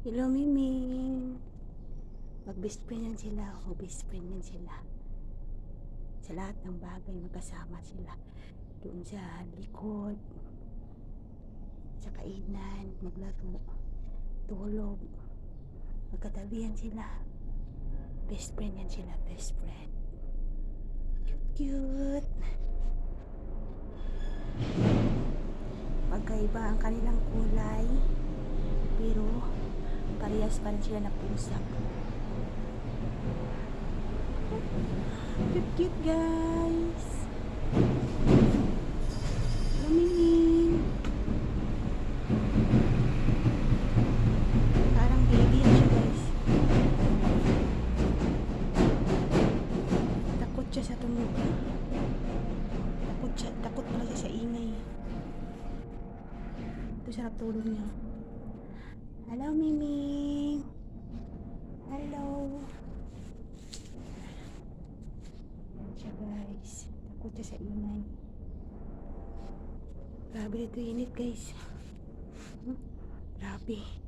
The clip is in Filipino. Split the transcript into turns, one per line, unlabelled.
Hello, Miming. Mag-best friend yan sila. Mag-best friend yan sila. Sa lahat ng bagay, magkasama sila. Doon sa likod, sa kainan, maglaro, tulog. Magkatabihan sila. Best friend yan sila, best friend. Cute. Magkaiba ang kanilang kulay, pero parehas pa rin sila na pusa. Cute guys. Lumingin. Parang baby yan siya guys. Takot siya sa tunog. Takot pala siya sa ingay. Ito sarap tulog niya. Hello, Miming. Hello. Siya guys. Takot siya sa ingay. Grabe nito init guys. Grabe.